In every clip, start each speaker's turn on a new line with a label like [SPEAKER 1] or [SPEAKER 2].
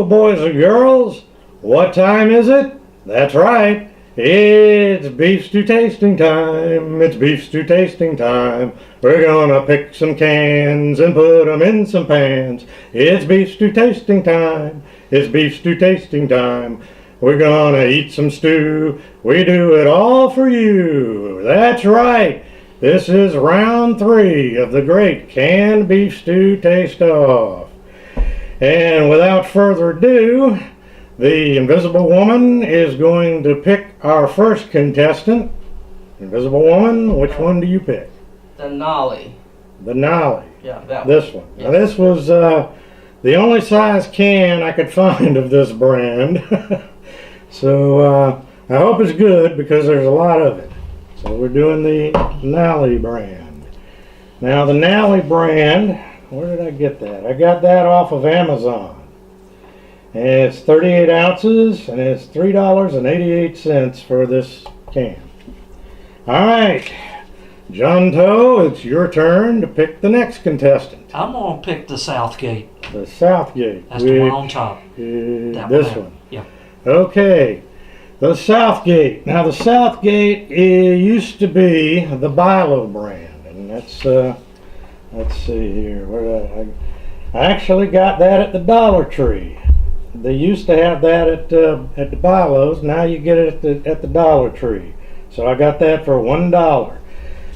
[SPEAKER 1] boys and girls, what time is it? That's right, it's beef stew tasting time. It's beef stew tasting time. We're gonna pick some cans and put them in some pans. It's beef stew tasting time. It's beef stew tasting time. We're gonna eat some stew. We do it all for you. That's right. This is round 3 of the great canned beef stew taste-off. And without further ado, the Invisible Woman is going to pick our first contestant. Invisible Woman, which one do you pick?
[SPEAKER 2] The Nolly.
[SPEAKER 1] The Nolly.
[SPEAKER 2] Yeah, that one.
[SPEAKER 1] This one.
[SPEAKER 2] Yeah.
[SPEAKER 1] Now this was the only size can I could find of this brand. So I hope it's good because there's a lot of it. So we're doing the Nolly brand. Now the Nolly brand, where did I get that? I got that off of Amazon. And it's 38 ounces and it's $3.88 for this can. Alright, John Toe, it's your turn to pick the next contestant.
[SPEAKER 3] I'm going to pick the Southgate.
[SPEAKER 1] The Southgate.
[SPEAKER 3] That's the one on top.
[SPEAKER 1] This one.
[SPEAKER 3] Yeah.
[SPEAKER 1] Okay, the Southgate. Now the Southgate used to be the Bilo brand, and that's let's see here. I actually got that at the Dollar Tree. They used to have that at the Bilos. Now you get it at the Dollar Tree. So I got that for $1.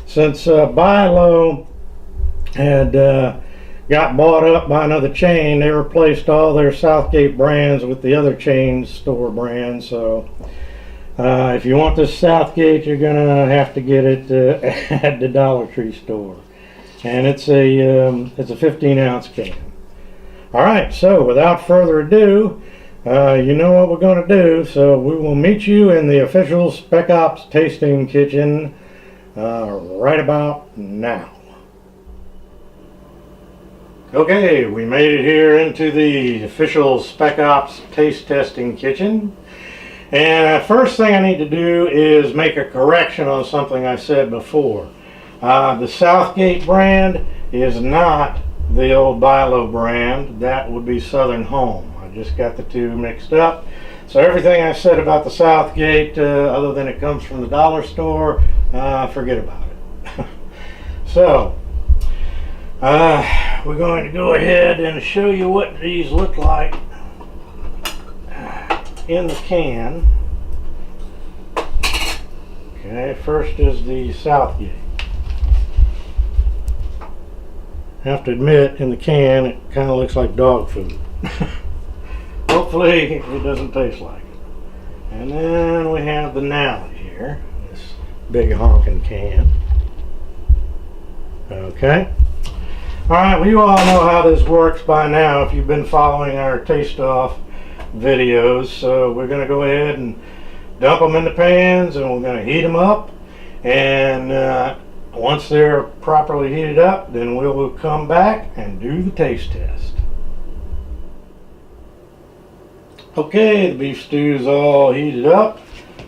[SPEAKER 1] Since Bilo had got bought up by another chain, they replaced all their Southgate brands with the other chain store brands. So if you want this Southgate, you're gonna have to get it at the Dollar Tree store, and it's a 15-ounce can. All right, so without further ado, you know what we're going to do, so we will meet you in the official Spec Ops tasting kitchen right about now. Okay, we made it here into the official Spec Ops taste testing kitchen. And first thing I need to do is make a correction on something I said before. The Southgate brand is not the old Bilo brand. That would be Southern Home. I just got the two mixed up. So everything I said about the Southgate, other than it comes from the dollar store, forget about it. So we're going to go ahead and show you what these look like in the can. Okay, first is the Southgate. I have to admit, in the can, it kind of looks like dog food. Hopefully, it doesn't taste like it. And then we have the Nolly here, this big honking can. Okay. Alright, well, you all know how this works by now if you've been following our taste-off videos. So we're going to go ahead and dump them in the pans, and we're going to heat them up. And once they're properly heated up, then we'll come back and do the taste test. Okay, the beef stew's all heated up,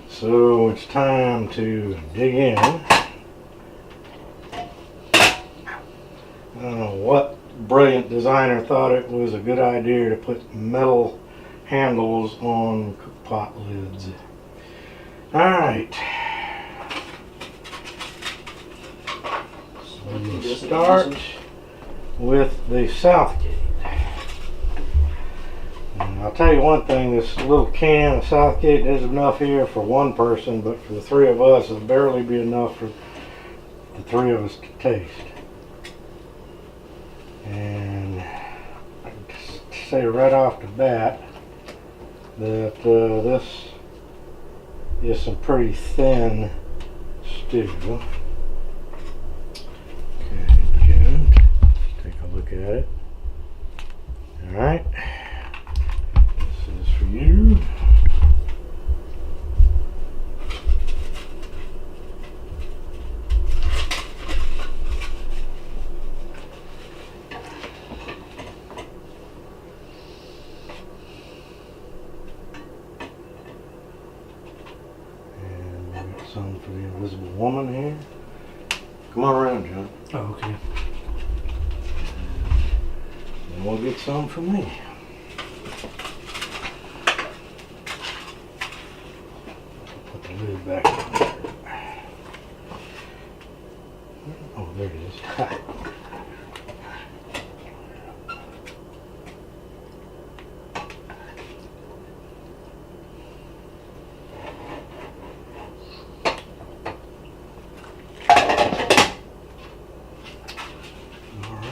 [SPEAKER 1] so it's time to dig in. I don't know what brilliant designer thought it was a good idea to put metal handles on cookpot lids. Alright. We'll start with the Southgate. And I'll tell you one thing, this little can of Southgate, there's enough here for one person, but for the 3 of us, it'll barely be enough for the 3 of us to taste. And I can just say right off the bat that this is some pretty thin stew. Take a look at it. Alright. This is for you. And we got some for the Invisible Woman here. Come on around, John.
[SPEAKER 3] Oh, okay.
[SPEAKER 1] And we'll get some for me. lid back in there. Oh, there it is.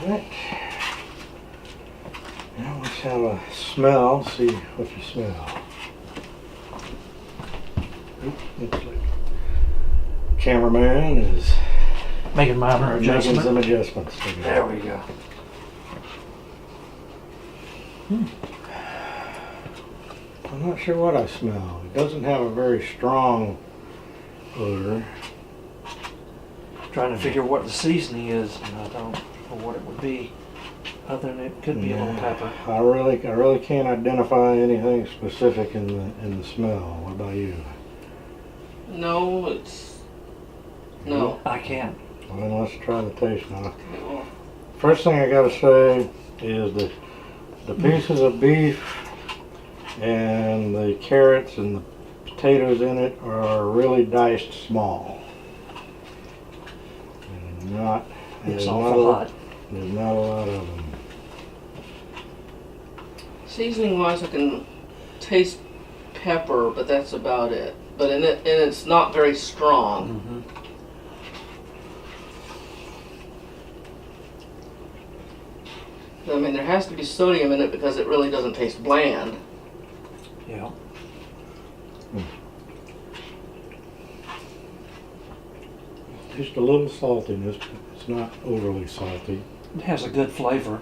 [SPEAKER 1] Alright. Now let's have a smell, see what you smell. Looks like cameraman is
[SPEAKER 3] Making minor
[SPEAKER 1] making
[SPEAKER 3] adjustment.
[SPEAKER 1] some adjustments.
[SPEAKER 3] There we go.
[SPEAKER 1] I'm not sure what I smell. It doesn't have a very strong odor.
[SPEAKER 3] Trying to figure what the seasoning is, and I don't know what it would be. Other than it could be a little pepper.
[SPEAKER 1] I really can't identify anything specific in the smell. What about you?
[SPEAKER 2] No, it's no.
[SPEAKER 3] I can't.
[SPEAKER 1] Well, then let's try the taste now.
[SPEAKER 2] Well,
[SPEAKER 1] First thing I gotta say is that the pieces of beef and the carrots and the potatoes in it are really diced small. And not
[SPEAKER 3] It's
[SPEAKER 1] there's
[SPEAKER 3] awful
[SPEAKER 1] not
[SPEAKER 3] hot.
[SPEAKER 1] there's not a lot of them.
[SPEAKER 2] seasoning wise, I can taste pepper, but that's about it. But it's not very strong.
[SPEAKER 3] Mm-hmm.
[SPEAKER 2] I mean, there has to be sodium in it because it really doesn't taste bland.
[SPEAKER 3] Yeah.
[SPEAKER 1] Just a little saltiness, but it's not overly salty.
[SPEAKER 3] It has a good flavor.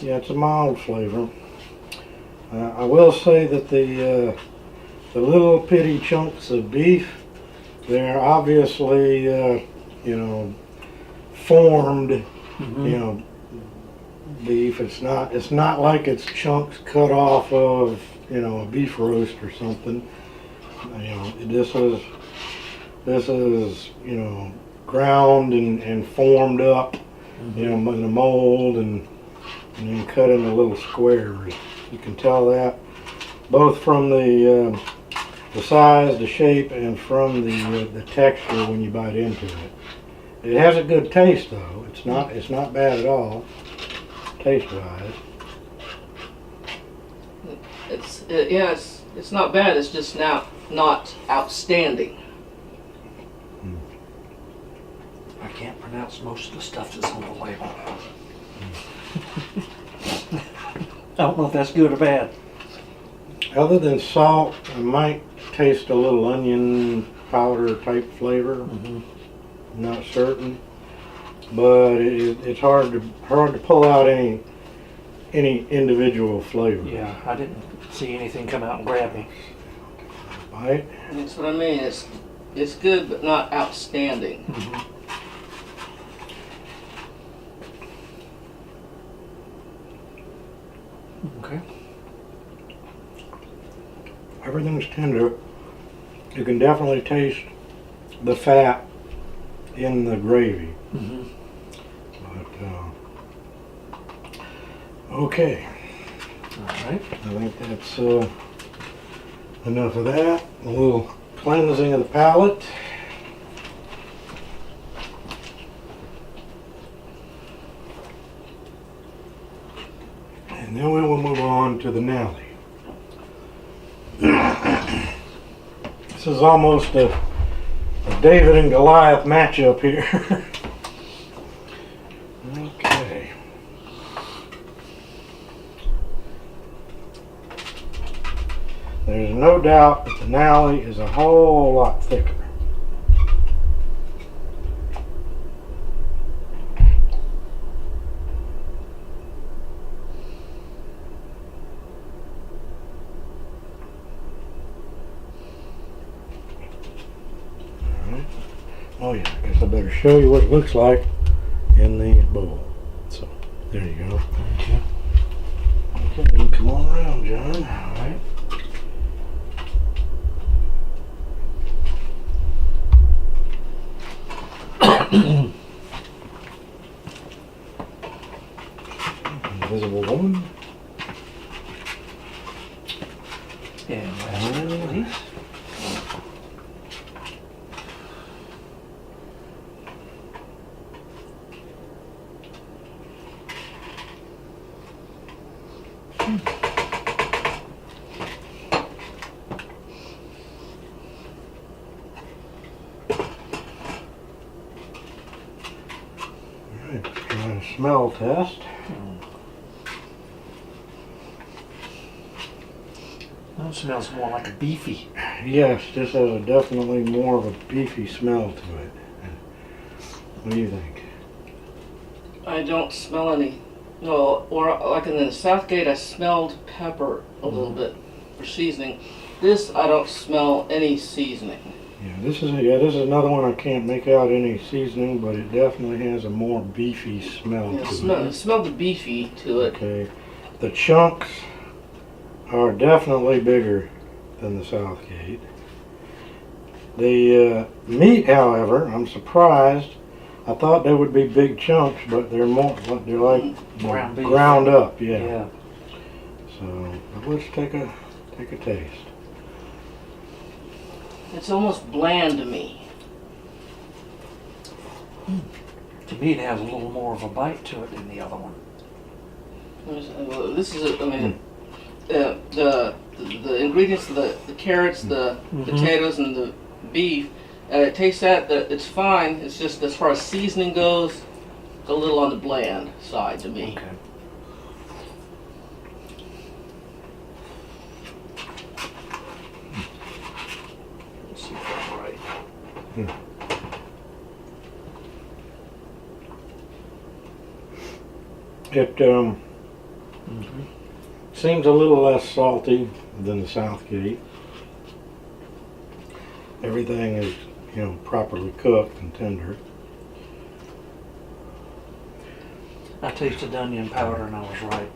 [SPEAKER 1] Yeah, it's a mild flavor. I will say that the little bitty chunks of beef, they're obviously formed,
[SPEAKER 3] Mm-hmm.
[SPEAKER 1] beef. It's not like it's chunks cut off of a beef roast or something. This is ground and formed up, in a mold and then cut into little squares. You can tell that both from the size, the shape, and from the texture when you bite into it. It has a good taste though. It's not bad at all, taste-wise.
[SPEAKER 2] It's not bad. It's just now not outstanding.
[SPEAKER 3] I can't pronounce most of the stuff that's on the label. I don't know if that's good or bad.
[SPEAKER 1] Other than salt, I might taste a little onion powder type flavor.
[SPEAKER 3] Mm-hmm.
[SPEAKER 1] Not certain, but it's hard to pull out any individual flavor.
[SPEAKER 3] Yeah, I didn't see anything come out and grab me.
[SPEAKER 1] Right?
[SPEAKER 2] That's what I mean. It's good, but not outstanding.
[SPEAKER 3] Mm-hmm. Okay.
[SPEAKER 1] Everything's tender. You can definitely taste the fat in the gravy.
[SPEAKER 3] Mm-hmm.
[SPEAKER 1] But okay,
[SPEAKER 3] All right.
[SPEAKER 1] I think that's enough of that. A little cleansing of the palate. And then we will move on to the Nelly. This is almost a David and Goliath matchup here. Okay. There's no doubt that the Nally is a whole lot thicker. Oh yeah, I guess I better show you what it looks like in the bowl. So, there you go.
[SPEAKER 3] Thank you.
[SPEAKER 1] Okay, come on around, John.
[SPEAKER 3] All right.
[SPEAKER 1] Invisible Woman.
[SPEAKER 3] And last but not least,
[SPEAKER 1] smell test.
[SPEAKER 3] That smells more like a beefy.
[SPEAKER 1] Yes, this has definitely more of a beefy smell to it. What do you think?
[SPEAKER 2] I don't smell any. No, or like in the Southgate, I smelled pepper a little bit for seasoning. This, I don't smell any seasoning.
[SPEAKER 1] Yeah, this is another one I can't make out any seasoning, but it definitely has a more beefy smell
[SPEAKER 2] Yeah,
[SPEAKER 1] to it.
[SPEAKER 2] smell the beefy to it.
[SPEAKER 1] Okay, the chunks are definitely bigger than the Southgate. The meat, however, I'm surprised. I thought they would be big chunks, but they're like
[SPEAKER 3] Ground beef.
[SPEAKER 1] ground up. Yeah.
[SPEAKER 3] Yeah.
[SPEAKER 1] So but let's take a taste.
[SPEAKER 2] It's almost bland to me.
[SPEAKER 3] To me, it has a little more of a bite to it than the other one.
[SPEAKER 2] This is, I mean, the ingredients, the carrots, the potatoes, and the beef. It tastes that it's fine. It's just as far as seasoning goes, a little on the bland side to me.
[SPEAKER 3] Okay.
[SPEAKER 2] Let's see if I'm right.
[SPEAKER 1] It seems a little less salty than the Southgate. Everything is, properly cooked and tender.
[SPEAKER 3] I tasted onion powder and I was right.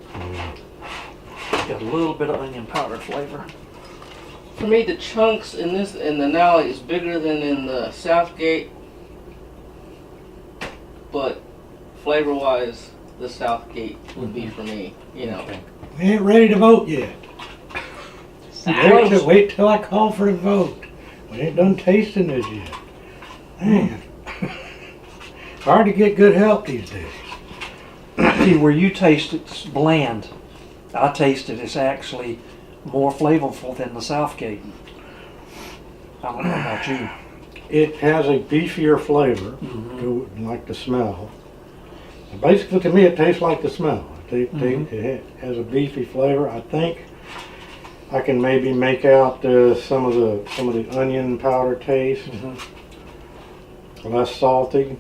[SPEAKER 3] Got a little bit of onion powder flavor.
[SPEAKER 2] For me, the chunks in the Nally is bigger than in the Southgate, but flavor-wise, the Southgate would be for me.
[SPEAKER 3] Okay.
[SPEAKER 1] We ain't ready to vote yet. Wait till I call for the vote. We ain't done tasting this yet. Man, hard to get good help these days.
[SPEAKER 3] See, where you taste it's bland, I taste it, it's actually more flavorful than the Southgate. I don't know about you.
[SPEAKER 1] It has a beefier flavor, to like the smell. Basically, to me, it tastes like the smell. It has a beefy flavor. I think I can maybe make out some of the onion powder taste, less salty.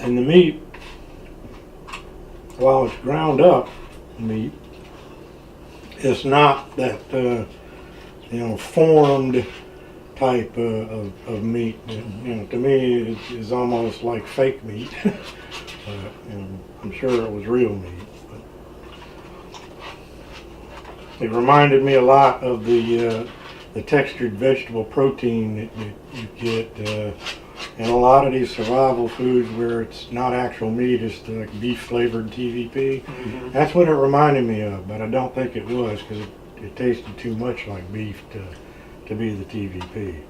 [SPEAKER 1] And the meat, while it's ground up meat, it's not that formed type of meat. To me, it's almost like fake meat. I'm sure it was real meat. But it reminded me a lot of the textured vegetable protein that you get in a lot of these survival foods where it's not actual meat, it's like beef flavored TVP. That's what it reminded me of, but I don't think it was because it tasted too much like beef to be the TVP.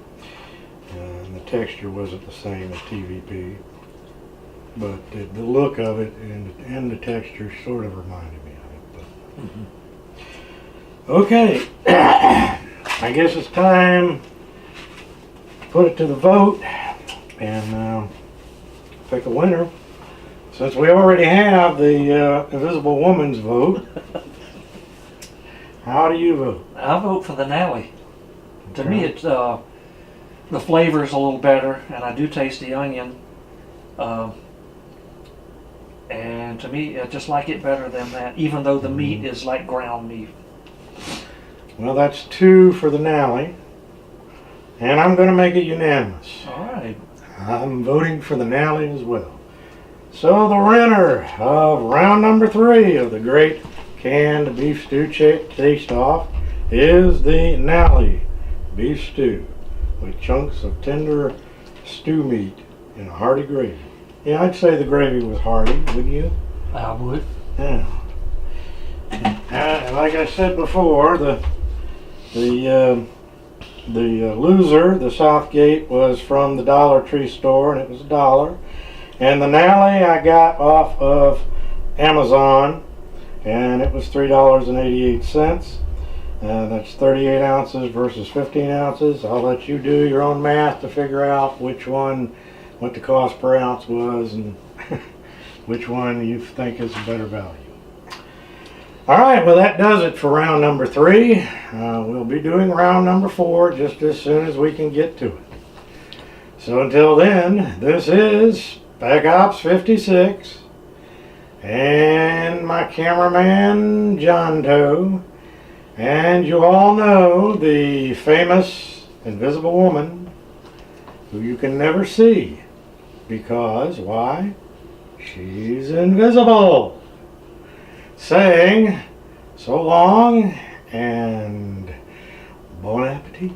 [SPEAKER 1] And the texture wasn't the same as TVP, but the look of it and the texture sort of reminded me of it. But. Okay, I guess it's time to put it to the vote and pick a winner. Since we already have the Invisible Woman's vote, how do you vote?
[SPEAKER 3] I vote for the Nally. To
[SPEAKER 1] Okay.
[SPEAKER 3] me, it's the flavor is a little better, and I do taste the onion. And to me, I just like it better than that, even though the meat is like ground meat.
[SPEAKER 1] Well, that's 2 for the Nally, and I'm going to make it unanimous.
[SPEAKER 3] All right.
[SPEAKER 1] I'm voting for the Nally as well. So the winner of round number 3 of the Great Canned Beef Stew Taste-Off is the Nally Beef Stew with chunks of tender stew meat in a hearty gravy. Yeah, I'd say the gravy was hearty, wouldn't you?
[SPEAKER 3] I would.
[SPEAKER 1] Yeah. And like I said before, the loser, the Southgate, was from the Dollar Tree store, and it was $1. And the Nally I got off of Amazon, and it was $3.88. That's 38 ounces versus 15 ounces. I'll let you do your own math to figure out which one, what the cost per ounce was, and which one you think is a better value. All right, well, that does it for round number 3. We'll be doing round number 4 just as soon as we can get to it. So until then, this is Spec Ops 56 and my cameraman John Doe, and you all know the famous invisible woman who you can never see because, why? She's invisible. Saying so long and bon appetit.